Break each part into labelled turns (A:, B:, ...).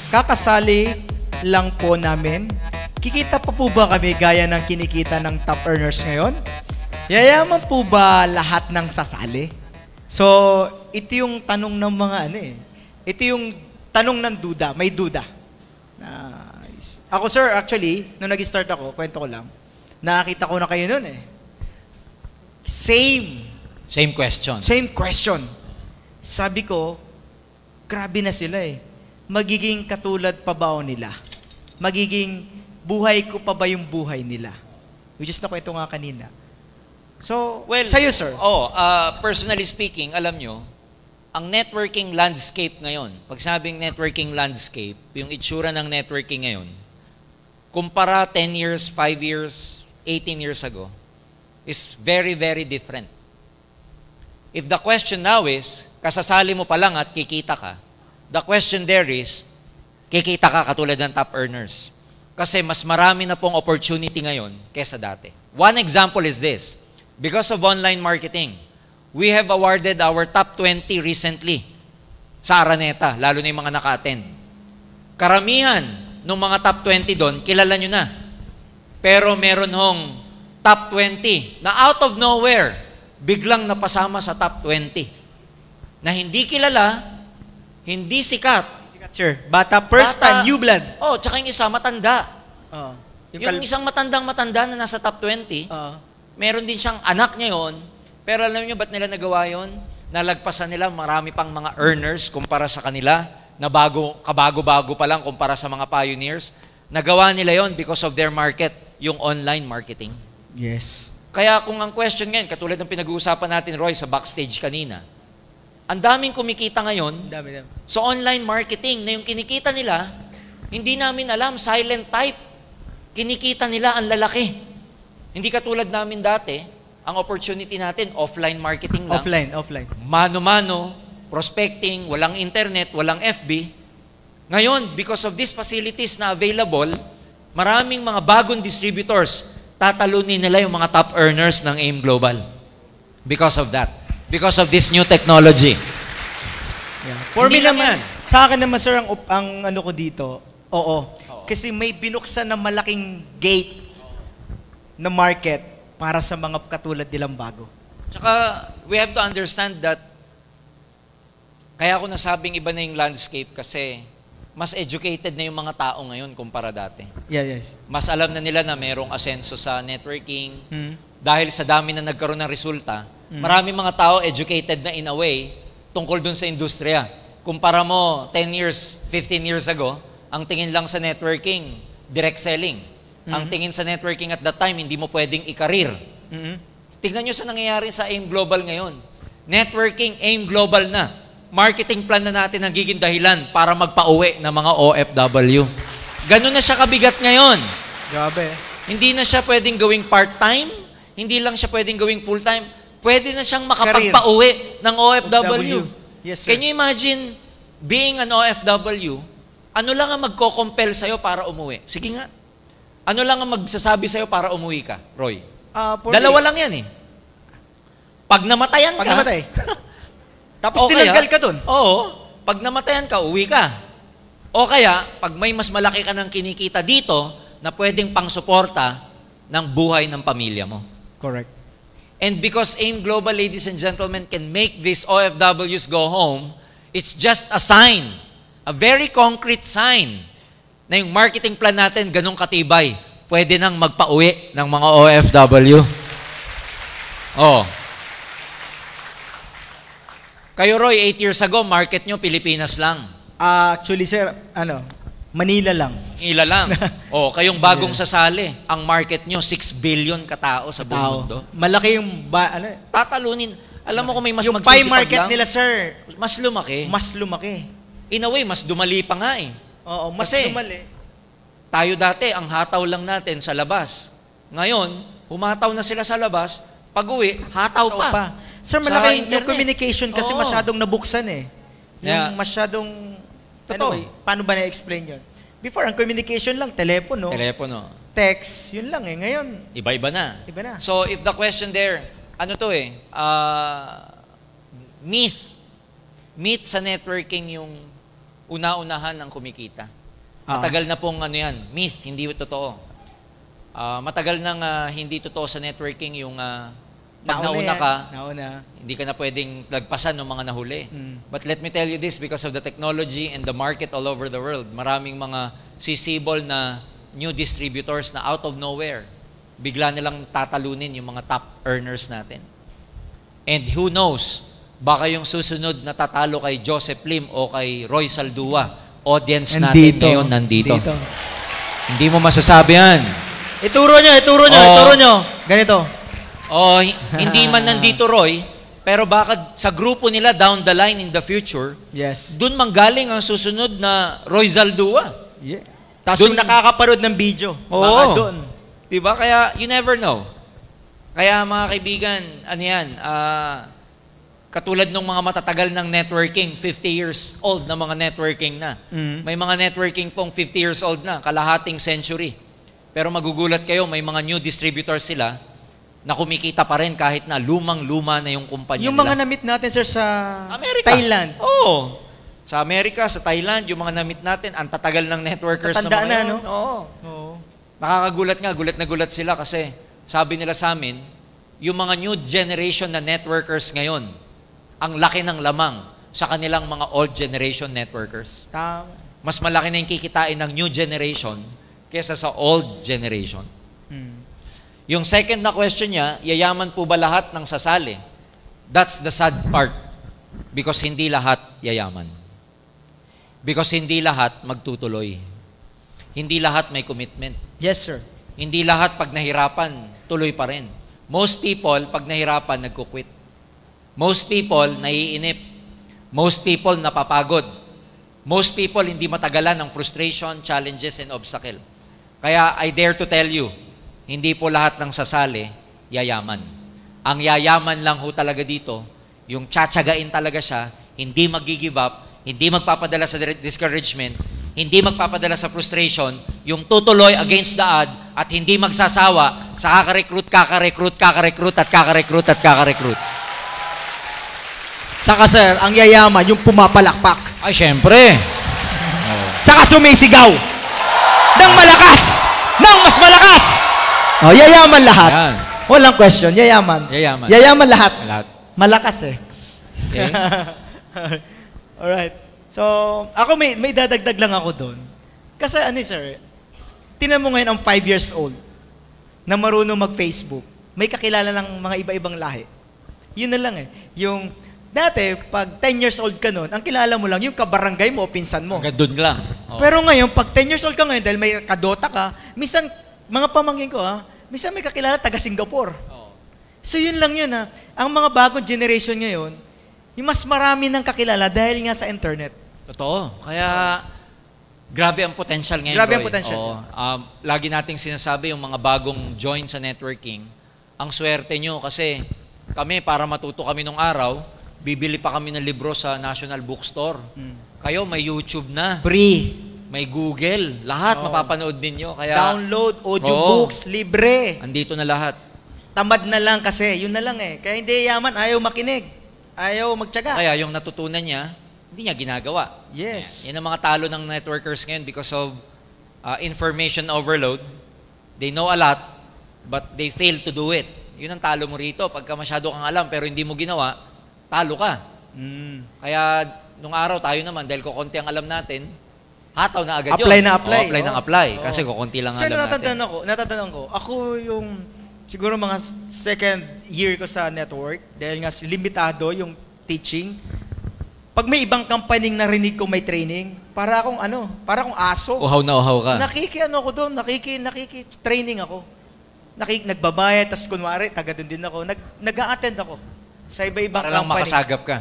A: kakasali lang po namin. Kikita pa po ba kami gaya ng kinikita ng top earners ngayon? Yayaman po ba lahat ng sasali? So, ito yung tanong ng mga Ito yung tanong ng duda, may duda. Ako sir, actually, nung nag-start ako, kwento ko lang, nakakita ko na kayo nun
B: Same question.
A: Same question. Sabi ko, grabe na sila Magiging katulad pa ba o nila? Magiging buhay ko pa ba yung buhay nila? Which is nakwento nga kanina. So,
B: Well,
A: sa'yo sir.
B: Personally speaking, alam nyo, ang networking landscape ngayon, pag sabing networking landscape, yung itsura ng networking ngayon, kumpara 10 years, 5 years, 18 years ago, is very, very different. If the question now is, kasasali mo pa lang at kikita ka, the question there is, kikita ka katulad ng top earners. Kasi mas marami na pong opportunity ngayon kesa dati. One example is this. Because of online marketing, we have awarded our top 20 recently sa Araneta, lalo na yung mga naka-attend. Karamihan ng mga top 20 doon, kilala nyo na. Pero meron hong top 20 na out of nowhere, biglang napasama sa top 20. Na hindi kilala, hindi sikat.
A: Sir, bata, first time, new blood.
B: Tsaka yung isa matanda.
A: Yung
B: isang matandang-matanda na nasa top 20, meron din siyang anak niya yun, pero alam niyo ba't nila nagawa yun? Nalagpasan nila, marami pang mga earners kumpara sa kanila, na kabago-bago pa lang kumpara sa mga pioneers. Nagawa nila yon because of their market, yung online marketing.
A: Yes.
B: Kaya kung ang question ngayon, katulad ng pinag-uusapan natin, Roy, sa backstage kanina, ang daming kumikita ngayon sa online marketing na yung kinikita nila, hindi namin alam, silent type. Kinikita nila ang lalaki. Hindi katulad namin dati, ang opportunity natin, offline marketing lang.
A: Offline.
B: Mano-mano, prospecting, walang internet, walang FB. Ngayon, because of these facilities na available, maraming mga bagong distributors, tatalunin nila yung mga top earners ng AIM Global. Because of that. Because of this new technology.
A: Yeah. For me naman, sa akin naman sir, ang ano ko dito, oo. Kasi may binuksan na malaking gate na market para sa mga katulad nilang bago.
B: Tsaka, we have to understand that kaya ako nasabing iba na yung landscape kasi mas educated na yung mga tao ngayon kumpara dati.
A: Yes.
B: Mas alam na nila na merong asenso sa networking. Dahil sa dami na nagkaroon ng resulta, maraming mga tao educated na in a way tungkol dun sa industriya. Kumpara mo 10 years, 15 years ago, ang tingin lang sa networking, direct selling. Ang tingin sa networking at that time, hindi mo pwedeng i-career. Tignan nyo sa nangyayari sa AIM Global ngayon. Networking, AIM Global na. Marketing plan na natin ang giging dahilan para magpa-uwi ng mga OFW. Ganun na siya kabigat ngayon.
A: Grabe.
B: Hindi na siya pwedeng gawing part-time, hindi lang siya pwedeng gawing full-time, pwede na siyang makapagpa-uwi ng OFW.
A: Yes, sir.
B: Can you imagine being an OFW, ano lang ang magko-compel sa'yo para umuwi? Sige nga. Ano lang ang magsasabi sa'yo para umuwi ka, Roy? Dalawa lang yan Pag namatayan ka,
A: tapos tinanggal ka dun.
B: Oo. Pag namatayan ka, uwi ka. O kaya, pag may mas malaki ka ng kinikita dito, na pwedeng pang-suporta ng buhay ng pamilya mo.
A: Correct.
B: And because AIM Global, ladies and gentlemen, can make these OFWs go home, it's just a sign, a very concrete sign, na yung marketing plan natin ganun katibay. Pwede nang magpa-uwi ng mga OFW. Kayo, Roy, 8 years ago, market nyo, Pilipinas lang.
A: Actually, sir, Manila lang.
B: Manila lang. Kayong bagong sasali, ang market nyo, 6 billion katao sa buong mundo.
A: Malaki yung,
B: tatalunin. Alam mo kung may mas
A: yung
B: magsisipag
A: pie market
B: lang,
A: nila, sir,
B: mas lumaki.
A: Mas lumaki.
B: In a way, mas dumali pa nga
A: Oo, mas
B: Kasi,
A: dumali.
B: Tayo dati, ang hataw lang natin sa labas. Ngayon, humataw na sila sa labas, pag-uwi, hataw pa.
A: Sir, malaki yung communication kasi masyadong nabuksan
B: Yeah.
A: Yung masyadong,
B: Totoo.
A: paano ba na-explain yun? Before, ang communication lang, telepono, text, yun lang Ngayon,
B: iba-iba na.
A: Iba na.
B: So, if the question there, myth sa networking yung una-unahan ng kumikita. Matagal na pong myth, hindi totoo. Matagal nang hindi totoo sa networking yung pag nauna ka, hindi ka na pwedeng lagpasan ng mga nahuli. But let me tell you this, because of the technology and the market all over the world, maraming mga sisibol na new distributors na out of nowhere, bigla nilang tatalunin yung mga top earners natin. And who knows, baka yung susunod na tatalo kay Joseph Lim o kay Roy Saldua, audience natin ngayon nandito. Hindi mo masasabi yan.
A: Ituro nyo. Ganito.
B: Hindi man nandito Roy, pero baka sa grupo nila down the line in the future,
A: yes,
B: dun manggaling ang susunod na Roy Zaldua.
A: Yeah. Tapos yung nakakaparod ng video, baka doon.
B: Diba? Kaya you never know. Kaya mga kaibigan, katulad ng mga matatagal ng networking, 50 years old na mga networking na. May mga networking pong 50 years old na, kalahating century. Pero magugulat kayo, may mga new distributors sila na kumikita pa rin kahit na lumang-luma na yung kumpanya
A: yung
B: nila.
A: mga na-meet natin, sir, sa
B: Amerika.
A: Thailand.
B: Oo. Sa Amerika, sa Thailand, yung mga na-meet natin, ang tatagal ng networkers
A: Tatanda
B: na mga
A: na,
B: yun. Oo. Nakakagulat nga, gulat na gulat sila kasi sabi nila sa amin, yung mga new generation na networkers ngayon, ang laki ng lamang sa kanilang mga old generation networkers.
A: Tama.
B: Mas malaki na yung kikitain ng new generation kesa sa old generation. Yung second na question niya, yayaman po ba lahat ng sasali? That's the sad part. Because hindi lahat yayaman. Because hindi lahat magtutuloy. Hindi lahat may commitment.
A: Yes, sir.
B: Hindi lahat pag nahirapan, tuloy pa rin. Most people, pag nahirapan, nagkukwit. Most people, naiinip. Most people, napapagod. Most people, hindi matagalan ng frustration, challenges, and obstacle. Kaya, I dare to tell you, hindi po lahat ng sasali, yayaman. Ang yayaman lang ho talaga dito, yung tsatsagain talaga siya, hindi mag-give up, hindi magpapadala sa discouragement, hindi magpapadala sa frustration, yung tutuloy against the odd, at hindi magsasawa sa kakarekrut,
A: Saka, sir, ang yayaman, yung pumapalakpak.
B: Ay, syempre.
A: Saka sumisigaw. Nang malakas! Nang mas malakas! Yayaman lahat.
B: Yan.
A: Walang question, yayaman.
B: Yayaman.
A: Yayaman lahat.
B: Lahat.
A: Malakas eh.
B: Okay?
A: Alright. So, ako may dadagdag lang ako doon. Kasi sir, tinan mo ngayon ang 5 years old na marunong mag-Facebook. May kakilala ng mga iba-ibang lahi. Yun na lang eh. Yung dati, pag 10 years old ka noon, ang kilala mo lang yung kabarangay mo o pinsan mo.
B: Hanggang doon lang. Oh.
A: Pero ngayon, pag 10 years old ka ngayon, dahil may kadota ka, minsan, mga pamangkin ko minsan may kakilala taga Singapore.
B: Oh.
A: So yun lang yun Ang mga bagong generation ngayon, yung mas marami ng kakilala dahil nga sa internet.
B: Totoo. Kaya, grabe ang potential ngayon,
A: Grabe ang
B: Roy.
A: potential.
B: Lagi nating sinasabi yung mga bagong join sa networking, ang swerte nyo kasi kami, para matuto kami nung araw, bibili pa kami ng libro sa National Bookstore. Kayo, may YouTube na.
A: Free.
B: May Google. Lahat mapapanood ninyo. Kaya,
A: Download, audiobooks, libre.
B: andito na lahat.
A: Tamad na lang kasi, yun na lang eh. Kaya hindi yaman, ayaw makinig. Ayaw magtyaga.
B: Kaya yung natutunan niya, hindi niya ginagawa.
A: Yes.
B: Yan ang mga talo ng networkers ngayon because of information overload. They know a lot, but they fail to do it. Yun ang talo mo rito. Pagka masyado kang alam pero hindi mo ginawa, talo ka. Kaya nung araw tayo naman, dahil kukunti ang alam natin, hataw na agad
A: Apply
B: yun.
A: na apply.
B: Apply ng apply. Kasi kukunti lang ang
A: Sir,
B: alam natin.
A: natatandaan ko, ako yung siguro mga second year ko sa network, dahil nga limitado yung teaching. Pag may ibang company narinig ko may training, para akong aso.
B: Uhaw na uhaw ka.
A: Ako doon, training ako. Nagbabayad, tas kunwari, taga doon din ako. Nag-a-attend ako sa iba-ibang
B: Para lang
A: company.
B: makasagap ka.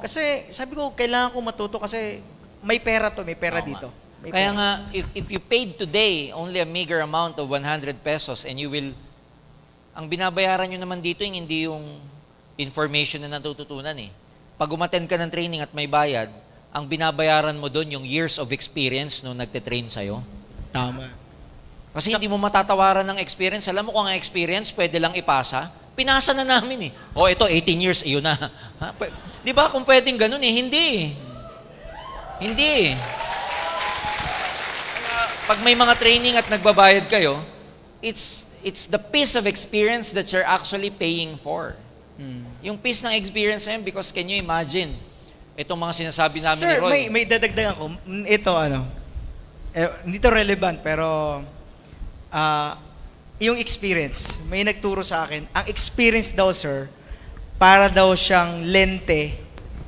A: Kasi sabi ko, kailangan ko matuto kasi may pera dito. May
B: Kaya
A: pera.
B: nga, if you paid today only a meager amount of 100 pesos and you will, ang binabayaran nyo naman dito hindi yung information na natututunan eh. Pag umattend ka ng training at may bayad, ang binabayaran mo doon yung years of experience nung nagte-train sa'yo.
A: Tama.
B: Kasi hindi mo matatawaran ng experience. Alam mo kung ang experience pwede lang ipasa, pinasa na namin eh. Ito 18 years, iyon na. Di ba kung pwedeng ganun eh? Hindi. pag may mga training at nagbabayad kayo, it's the piece of experience that you're actually paying for. Yung piece ng experience na yun, because can you imagine, itong mga sinasabi namin
A: Sir,
B: ni Roy.
A: may dadagdagan ko. Ito, hindi to relevant, pero yung experience, may nagturo sa akin, ang experience daw, sir, para daw siyang lente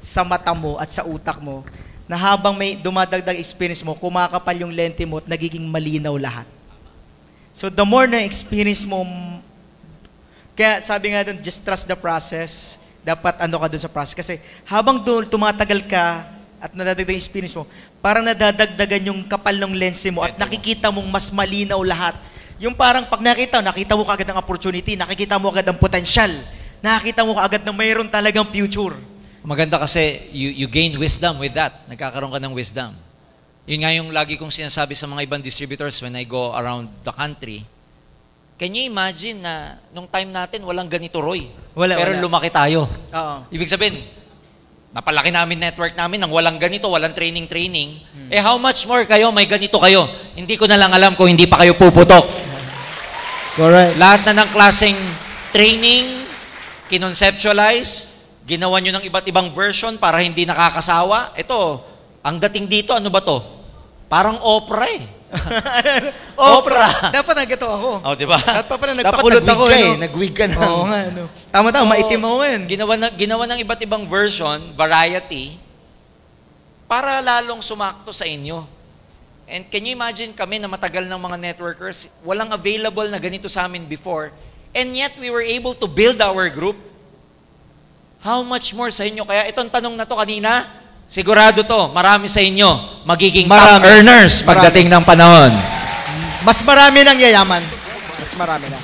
A: sa mata mo at sa utak mo, na habang may dumadagdag experience mo, kumakapal yung lente mo at nagiging malinaw lahat. So the more na experience mo, kaya sabi nga doon, just trust the process. Dapat ka doon sa process. Kasi habang doon tumatagal ka at nadadagdag yung experience mo, parang nadadagdagan yung kapal ng lens mo at nakikita mong mas malinaw lahat. Yung parang pag nakita mo kaagad ang opportunity, nakikita mo agad ang potensyal, nakikita mo kaagad na mayroon talagang future.
B: Maganda kasi you gain wisdom with that. Nagkakaroon ka ng wisdom. Yun nga yung lagi kong sinasabi sa mga ibang distributors when I go around the country. Can you imagine na nung time natin walang ganito, Roy? Pero lumaki tayo.
A: Oo.
B: Ibig sabihin, napalaki namin network namin nang walang ganito, walang training. How much more kayo, may ganito kayo? Hindi ko na lang alam kung hindi pa kayo puputok.
A: Correct.
B: Lahat na ng klaseng training, kinonceptualize, ginawa nyo ng iba't ibang version para hindi nakakasawa. Ito, ang dating dito, ano ba to? Parang Oprah eh. Oprah.
A: Dapat naggato ako.
B: Oh, di ba?
A: Dapat pa na nagpakulot ako.
B: Nag-wig ka na.
A: Oo nga, Tama-tama, maitim ako ngayon.
B: Ginawa ng iba't ibang version, variety, para lalong sumakto sa inyo. And can you imagine kami na matagal ng mga networkers, walang available na ganito sa amin before, and yet we were able to build our group. How much more sa inyo? Kaya itong tanong na to kanina, sigurado to, marami sa inyo magiging top earners pagdating ng panahon.
A: Mas marami nang yayaman. Mas marami na.